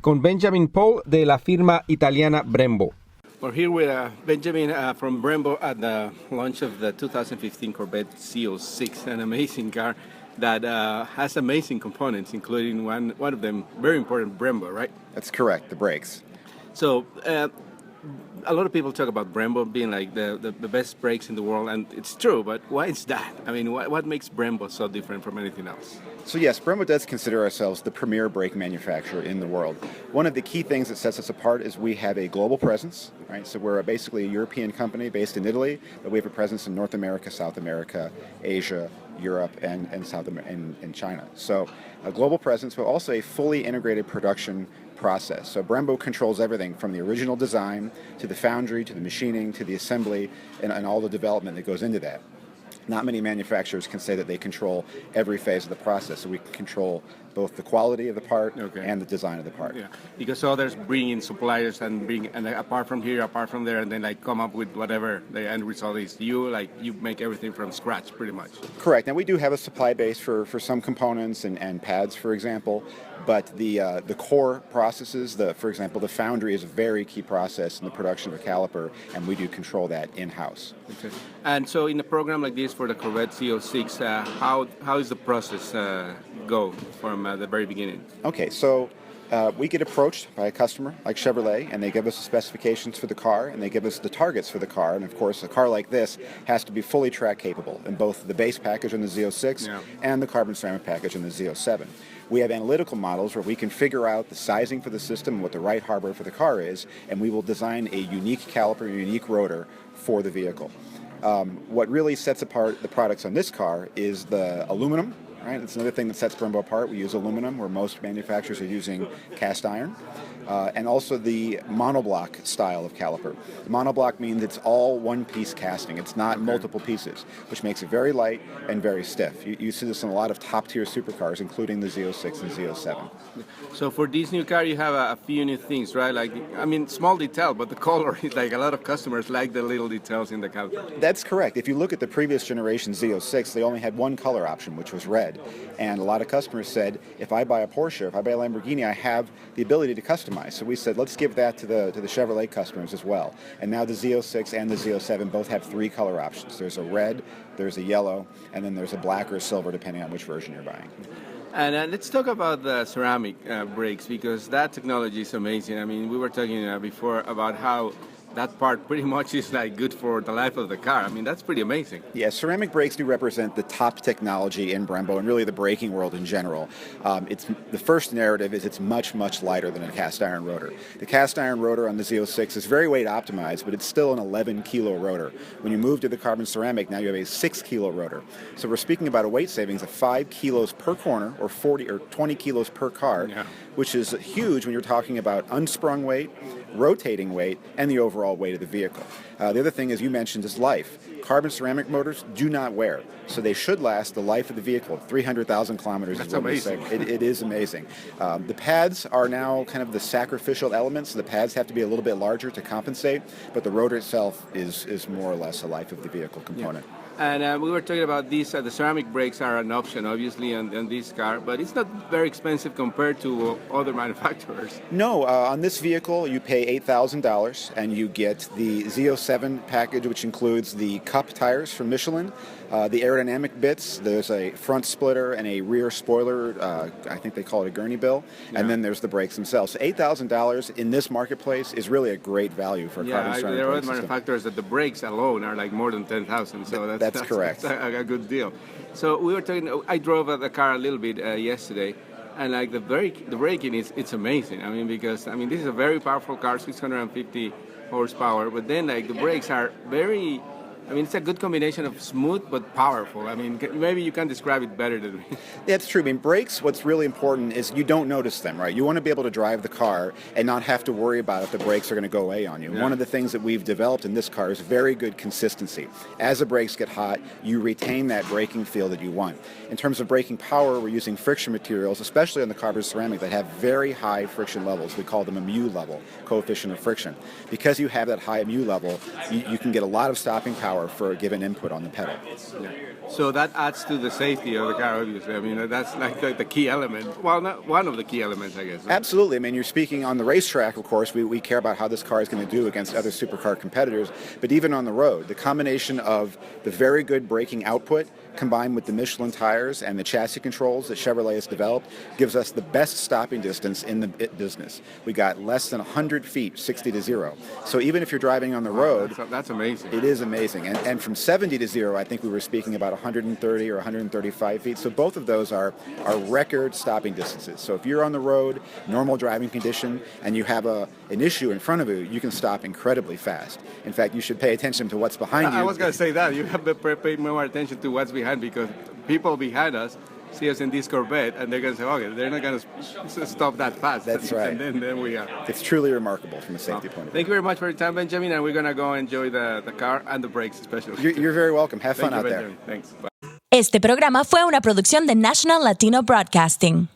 con Benjamin Paul de la firma italiana Brembo. We're here with Benjamin from Brembo at the launch of the 2015 Corvette Z06, an amazing car that has amazing components, including one of them very important, Brembo, right? That's correct, the brakes. So a lot of people talk about Brembo being like the best brakes in the world, and it's true, but why is that? I mean, what makes Brembo so different from anything else? So yes, Brembo does consider ourselves the premier brake manufacturer in the world. One of the key things that sets us apart is we have a global presence, right? So we're basically a European company based in Italy, but we have a presence in North America, South America, Asia, Europe, and China. So a global presence, but also a fully integrated production process. So Brembo controls everything from the original design to the foundry, to the machining, to the assembly, and all the development that goes into that. Not many manufacturers can say that they control every phase of the process, so we can control both the quality of the part and the design of the part. Yeah, because others bring in suppliers and apart from here, apart from there, and then like come up with whatever the end result is. You make everything from scratch, pretty much. Correct, and we do have a supply base for some components and pads, for example. But the core processes, for example, the foundry is a very key process in the production of a caliper, and we do control that in-house. Okay. And so in a program like this for the Corvette Z06, how is the process go from the very beginning? Okay, so we get approached by a customer like Chevrolet, and they give us the specifications for the car, and they give us the targets for the car. And of course, a car like this has to be fully track capable in both the base package in the Z06 and the carbon ceramic package in the Z07. We have analytical models where we can figure out the sizing for the system and what the right hardware for the car is, and we will design a unique caliper, a unique rotor for the vehicle. What really sets apart the products on this car is the aluminum. Right, it's another thing that sets Brembo apart. We use aluminum, where most manufacturers are using cast iron, and also the monoblock style of caliper. The monoblock means it's all one-piece casting. It's not multiple pieces, which makes it very light and very stiff. You see this in a lot of top-tier supercars, including the Z06 and Z07. So for this new car, you have a few new things, right? Like, I mean, small detail, but the color is like a lot of customers like the little details in the caliper. That's correct. If you look at the previous generation Z06, they only had one color option, which was red. And a lot of customers said, if I buy a Porsche, if I buy a Lamborghini, I have the ability to customize. So we said, let's give that to the Chevrolet customers as well. And now the Z06 and the Z07 both have three color options. There's a red, there's a yellow, and then there's a black or a silver, depending on which version you're buying. And let's talk about the ceramic brakes, because that technology is amazing. I mean, we were talking before about how that part pretty much is like good for the life of the car. I mean, that's pretty amazing. Yeah, ceramic brakes do represent the top technology in Brembo and really the braking world in general. It's the first narrative is it's much, much lighter than a cast iron rotor. The cast iron rotor on the Z06 is very weight optimized, but it's still an 11 kilo rotor. When you move to the carbon ceramic, now you have a 6 kilo rotor. So we're speaking about a weight savings of 5 kilos per corner or 40 or 20 kilos per car, which is huge when you're talking about unsprung weight, rotating weight, and the overall weight of the vehicle. The other thing, as you mentioned, is life. Carbon ceramic motors do not wear, so they should last the life of the vehicle. 300,000 kilometers is what we say. It is amazing. The pads are now kind of the sacrificial elements. So the pads have to be a little bit larger to compensate, but the rotor itself is more or less a life of the vehicle component. Yeah. And we were talking about these, the ceramic brakes are an option, obviously, on this car, but it's not very expensive compared to other manufacturers. No, on this vehicle you pay $8,000 and you get the Z07 package, which includes the cup tires from Michelin, the aerodynamic bits. There's a front splitter and a rear spoiler, I think they call it a gurney bill, and then there's the brakes themselves. So $8,000 in this marketplace is really a great value for a carbon ceramic brake system. There are manufacturers that the brakes alone are like more than $10,000, so that's correct. That's a good deal. So we were talking. I drove the car a little bit yesterday, and like the braking it's amazing. I mean, because this is a very powerful car, 650 horsepower, but then like the brakes are very. I mean, it's a good combination of smooth but powerful. I mean, maybe you can describe it better than me. That's true. I mean, brakes, what's really important is you don't notice them, right? You want to be able to drive the car and not have to worry about if the brakes are going to go away on you. Yeah. One of the things that we've developed in this car is very good consistency. As the brakes get hot, you retain that braking feel that you want. In terms of braking power, we're using friction materials, especially on the carbon ceramic, that have very high friction levels. We call them a mu level, coefficient of friction. Because you have that high mu level, you can get a lot of stopping power power for a given input on the pedal. Yeah. So that adds to the safety of the car, obviously. I mean, that's like the key element. Well, not one of the key elements, I guess. Absolutely. I mean, you're speaking on the racetrack, of course. We care about how this car is going to do against other supercar competitors. But even on the road, the combination of the very good braking output combined with the Michelin tires and the chassis controls that Chevrolet has developed gives us the best stopping distance in the business. We got less than 100 feet, 60 to 0. So even if you're driving on the road, that's amazing. It is amazing. And from 70 to 0, I think we were speaking about 130 or 135 feet. So both of those are record stopping distances. So if you're on the road, normal driving condition, and you have an issue in front of you, you can stop incredibly fast. In fact, you should pay attention to what's behind you. I was going to say that. You have to pay more attention to what's behind, because people behind us see us in this Corvette and they're going to say, okay, they're not going to stop that fast. That's right. And then we are. It's truly remarkable from a safety point of view. Thank you very much for your time, Benjamin, and we're going to go enjoy the car and the brakes especially. You're very welcome. Have fun out there. Thanks. Bye. Este programa fue una producción de National Latino Broadcasting.